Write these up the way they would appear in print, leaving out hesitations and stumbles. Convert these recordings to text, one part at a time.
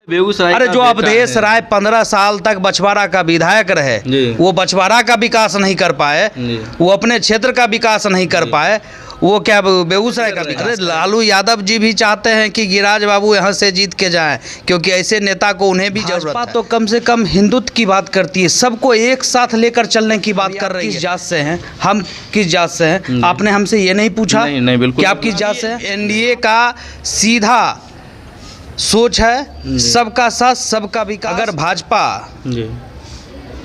बेगूसराय अरे जो अवधेश राय 15 साल तक बछवाड़ा का विधायक रहे, वो बछवाड़ा का विकास नहीं कर पाए, वो अपने क्षेत्र का विकास नहीं कर पाए, वो क्या बेगूसराय का विकास? अरे लालू यादव जी भी चाहते हैं कि गिरिराज बाबू यहाँ से जीत के जाएं, क्योंकि ऐसे नेता को उन्हें भी जरूरत है। तो कम से कम हिंदुत्व की बात करती है, सबको एक साथ लेकर चलने की बात कर रही है। किस जात से हैं हम, किस जात से हैं? आपने हमसे ये नहीं पूछा नहीं, बिल्कुल कि आप किस जात से हैं? एनडीए का सीधा सोच है सबका साथ सबका विकास। अगर भाजपा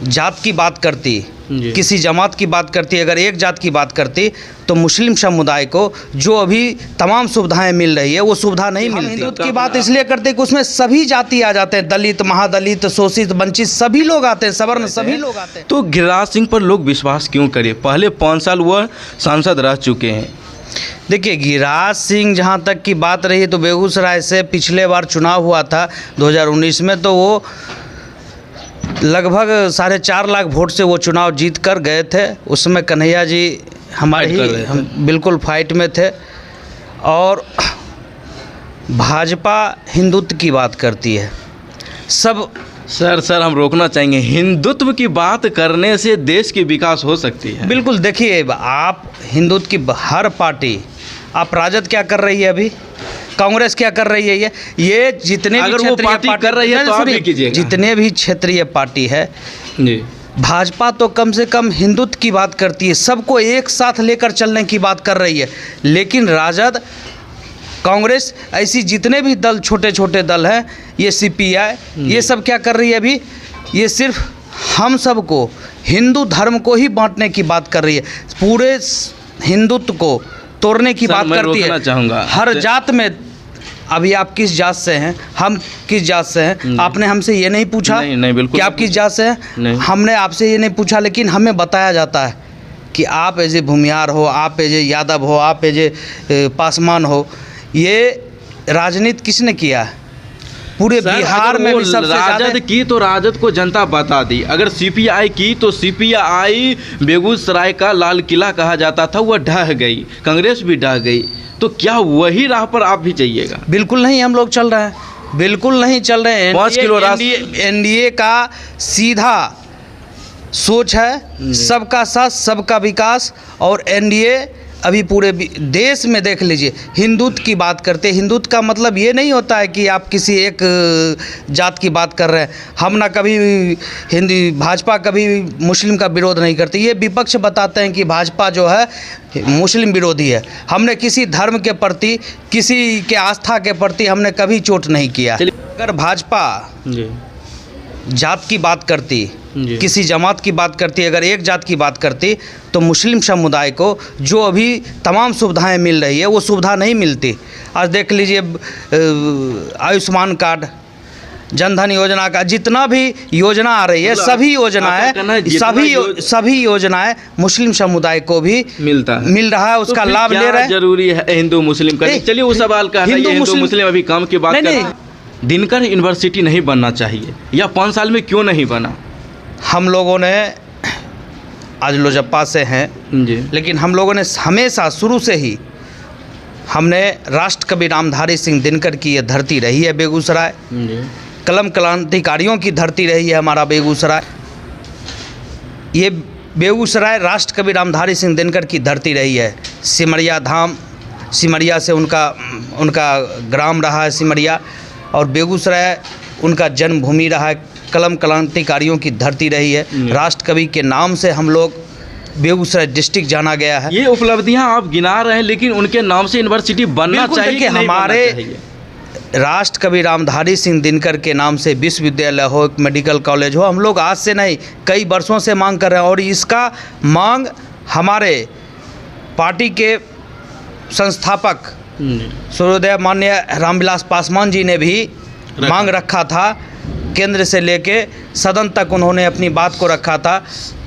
जात की बात करती, किसी जमात की बात करती, अगर एक जात की बात करती, तो मुस्लिम समुदाय को जो अभी तमाम सुविधाएं मिल रही है वो सुविधा नहीं मिलती। हिंदुत्व की बात इसलिए करते कि उसमें सभी जाति आ जाते हैं, दलित, महादलित, शोषित, वंचित सभी लोग आते हैं, सवर्ण सभी लोग आते हैं। तो गिरिराज सिंह पर लोग विश्वास क्यों करें? पहले 5 साल वह सांसद रह चुके हैं। देखिए, गिरिराज सिंह जहाँ तक की बात रही तो बेगूसराय से पिछले बार चुनाव हुआ था 2019 में, तो वो लगभग 4.5 लाख वोट से वो चुनाव जीत कर गए थे। उसमें कन्हैया जी हमारे ही हम बिल्कुल फाइट में थे। और भाजपा हिंदुत्व की बात करती है सब। सर हम रोकना चाहेंगे, हिंदुत्व की बात करने से देश की विकास हो सकती है। बिल्कुल, देखिए आप हिंदुत्व की हर पार्टी, आप राजद क्या कर रही है अभी, कांग्रेस क्या कर रही है, ये जितने भी अगर वो पार्टी कर रही है तो आप भी कीजिएगा। जितने भी क्षेत्रीय पार्टी है जी, भाजपा तो कम से कम हिंदुत्व की बात करती है, सबको एक साथ लेकर चलने की बात कर रही है। लेकिन राजद, कांग्रेस, ऐसी जितने भी दल, छोटे छोटे दल हैं, ये सीपीआई, ये सब क्या कर रही है अभी, ये सिर्फ हम सबको, हिंदू धर्म को ही बांटने की बात कर रही है, पूरे हिंदुत्व को तोड़ने की बात करती है। चाहूँगा हर जात में। अभी आप किस जात से हैं, हम किस जात से हैं? आपने हमसे ये नहीं पूछा नहीं, बिल्कुल कि आप किस जात से हैं? हमने आपसे ये नहीं पूछा, लेकिन हमें बताया जाता है कि आप एजे भूमियार हो, आप एजे यादव हो, आप एजे पासवान हो। ये राजनीति किसने किया है पूरे बिहार में? भी सबसे राजद की तो राजद को जनता बता दी, अगर सीपीआई की तो सीपीआई बेगूसराय का लाल किला कहा जाता था, वह ढह गई, कांग्रेस भी ढह गई। तो क्या वही राह पर आप भी जाइएगा? बिल्कुल नहीं, हम लोग चल रहे हैं, बिल्कुल नहीं चल रहे हैं। 5 किलो एनडीए का सीधा सोच है सबका साथ सबका विकास। और एनडीए अभी पूरे देश में देख लीजिए हिंदुत्व की बात करते हैं। हिंदुत्व का मतलब ये नहीं होता है कि आप किसी एक जात की बात कर रहे हैं। हम ना कभी भाजपा कभी मुस्लिम का विरोध नहीं करती, ये विपक्ष बताते हैं कि भाजपा जो है मुस्लिम विरोधी है। हमने किसी धर्म के प्रति, किसी के आस्था के प्रति हमने कभी चोट नहीं किया। अगर भाजपा जात की बात करती, किसी जमात की बात करती, अगर एक जात की बात करती, तो मुस्लिम समुदाय को जो अभी तमाम सुविधाएं मिल रही है वो सुविधा नहीं मिलती। आज देख लीजिए आयुष्मान कार्ड, जनधन योजना का जितना भी योजना आ रही है, सभी योजनाएं सभी योजनाएं मुस्लिम समुदाय को भी मिल रहा है, उसका लाभ ले रहे हैं। जरूरी है हिंदू मुस्लिम का? चलिए उस सवाल का हिंदू मुस्लिम अभी काम की बात नहीं। दिनकर यूनिवर्सिटी नहीं बनना चाहिए, या 5 साल में क्यों नहीं बना? हम लोगों ने आज लोजपा से हैं जी, लेकिन हम लोगों ने हमेशा शुरू से ही हमने राष्ट्र कवि रामधारी सिंह दिनकर की ये धरती रही है बेगूसराय, कलम क्रांतिकारियों की धरती रही है हमारा बेगूसराय। ये बेगूसराय राष्ट्र कवि रामधारी सिंह दिनकर की धरती रही है। सिमरिया धाम, सिमरिया से उनका ग्राम रहा है सिमरिया, और बेगूसराय उनका जन्मभूमि रहा है, कलम क्रांतिकारियों की धरती रही है। राष्ट्र कवि के नाम से हम लोग बेगूसराय डिस्ट्रिक्ट जाना गया है। ये उपलब्धियां आप गिना रहे हैं, लेकिन उनके नाम से यूनिवर्सिटी बनना चाहिए कि हमारे राष्ट्र कवि रामधारी सिंह दिनकर के नाम से विश्वविद्यालय हो, एक मेडिकल कॉलेज हो। हम लोग आज से नहीं, कई वर्षों से मांग कर रहे हैं, और इसका मांग हमारे पार्टी के संस्थापक सूर्योदय माननीय रामविलास पासवान जी ने भी मांग रखा था केंद्र से लेके सदन तक उन्होंने अपनी बात को रखा था।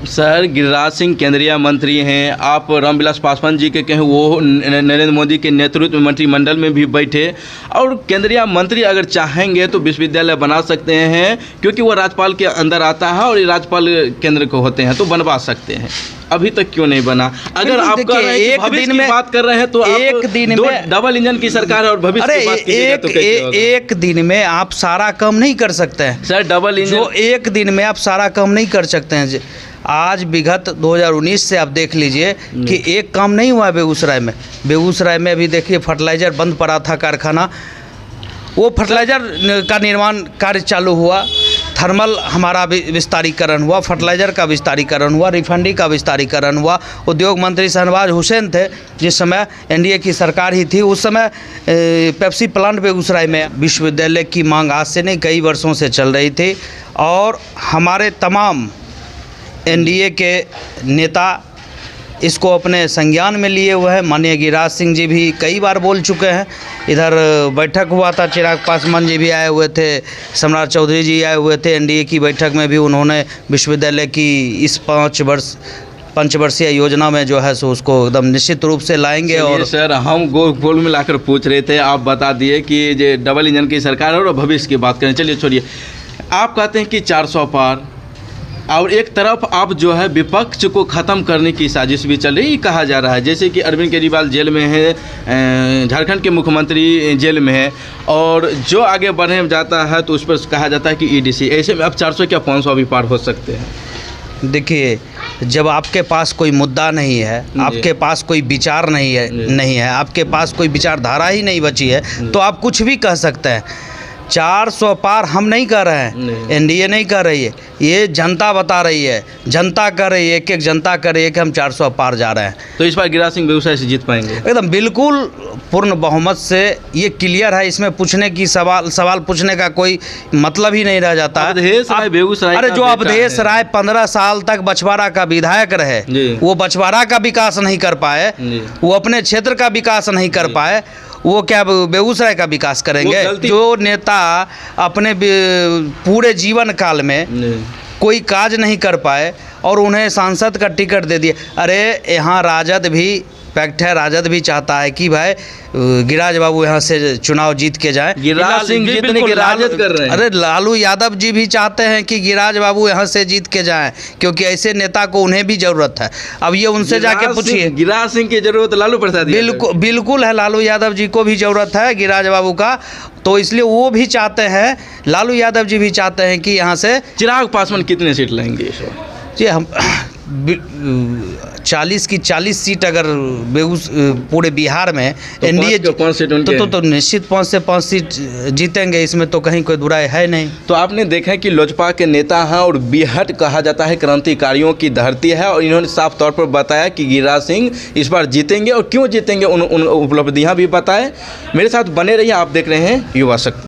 सर, गिरिराज सिंह केंद्रीय मंत्री हैं, आप रामविलास पासवान जी के कहें वो नरेंद्र मोदी के नेतृत्व में मंत्रिमंडल में भी बैठे, और केंद्रीय मंत्री अगर चाहेंगे तो विश्वविद्यालय बना सकते हैं, क्योंकि वो राज्यपाल के अंदर आता है और ये राज्यपाल केंद्र को होते हैं, तो बनवा सकते हैं। अभी तक क्यों नहीं बना? अगर आप कह रहे हैं कि भविष्य की बात कर रहे हैं तो एक दिन में डबल इंजन की सरकार है और भविष्य की बात कीजिएगा तो कैसे होगा? एक दिन में आप सारा काम नहीं कर सकते हैं सर। डबल इंजन जो एक दिन में आप सारा काम नहीं कर सकते हैं। आज विगत 2019 से आप देख लीजिए कि एक काम नहीं हुआ है बेगूसराय में। बेगूसराय में अभी देखिए फर्टिलाइज़र बंद पड़ा था कारखाना, वो फर्टिलाइज़र का निर्माण कार्य चालू हुआ, थर्मल हमारा विस्तारीकरण हुआ, फर्टिलाइज़र का विस्तारीकरण हुआ, रिफाइनरी का विस्तारीकरण हुआ। उद्योग मंत्री शहनवाज हुसैन थे जिस समय एनडीए की सरकार ही थी, उस समय पेप्सी प्लांट बेगूसराय में। विश्वविद्यालय की मांग आज से नहीं कई वर्षों से चल रही थी, और हमारे तमाम एनडीए के नेता इसको अपने संज्ञान में लिए हुए हैं। माननीय गिरिराज सिंह जी भी कई बार बोल चुके हैं। इधर बैठक हुआ था, चिराग पासवान जी भी आए हुए थे, सम्राट चौधरी जी आए हुए थे। एनडीए की बैठक में भी उन्होंने विश्वविद्यालय की इस पंचवर्षीय योजना में जो है सो उसको एकदम निश्चित रूप से लाएंगे। और सर, हम गोल मिलाकर पूछ रहे थे, आप बता दिए कि ये डबल इंजन की सरकार है और भविष्य की बात करें। चलिए छोड़िए, आप कहते हैं कि 400 पार, और एक तरफ आप जो है विपक्ष को ख़त्म करने की साजिश भी चल रही कहा जा रहा है। जैसे कि अरविंद केजरीवाल जेल में है, झारखंड के मुख्यमंत्री जेल में है, और जो आगे बढ़ने जाता है तो उस पर कहा जाता है कि ईडीसी। ऐसे में अब 400 क्या 500 भी पार हो सकते हैं। देखिए, जब आपके पास कोई मुद्दा नहीं है, आपके पास कोई विचार नहीं है, आपके पास कोई विचारधारा ही नहीं बची है, तो आप कुछ भी कह सकते हैं। 400 पार हम नहीं कर रहे हैं, एनडीए नहीं कर रही है, ये जनता बता रही है, जनता कर रही है, एक जनता कर रही है कि हम 400 पार जा रहे हैं। तो इस बार गिरिराज सिंह बेगूसराय से जीत पाएंगे? एकदम बिल्कुल पूर्ण बहुमत से, ये क्लियर है। इसमें पूछने की सवाल पूछने का कोई मतलब ही नहीं रह जाता है। अवधेश राय बेगूसराय, अरे जो अवधेश राय 15 साल तक बछवाड़ा का विधायक रहे, वो बछवाड़ा का विकास नहीं कर पाए, वो अपने क्षेत्र का विकास नहीं कर पाए, वो क्या बेगूसराय का विकास करेंगे? जो नेता अपने पूरे जीवन काल में कोई काज नहीं कर पाए और उन्हें सांसद का टिकट दे दिया। अरे यहाँ राजद भी फैक्ट है, राजद भी चाहता है कि भाई गिरिराज बाबू यहाँ से चुनाव जीत के जाएं। गिरिराज सिंह जीतने की राजद कर रहे हैं। अरे लालू यादव जी भी चाहते हैं कि गिरिराज बाबू यहाँ से जीत के जाएं, क्योंकि ऐसे नेता को उन्हें भी जरूरत है। अब ये उनसे जाके पूछिए। गिरिराज सिंह की जरूरत लालू प्रसाद? बिल्कुल है, लालू यादव जी को भी जरूरत है गिरिराज बाबू का, तो इसलिए वो भी चाहते हैं, लालू यादव जी भी चाहते हैं कि यहाँ से। चिराग पासवान कितने सीट लाएंगे इस बार? जी हम 40 की 40 सीट अगर पूरे बिहार में तो एनडीए तो निश्चित 5 से 5 सीट जीतेंगे, इसमें तो कहीं कोई बुराई है नहीं। तो आपने देखा है कि लोजपा के नेता हैं और बिहार कहा जाता है क्रांतिकारियों की धरती है, और इन्होंने साफ तौर पर बताया कि गिरिराज सिंह इस बार जीतेंगे, और क्यों जीतेंगे उन उपलब्धियाँ भी बताए। मेरे साथ बने रहिए, आप देख रहे हैं युवा शक्ति।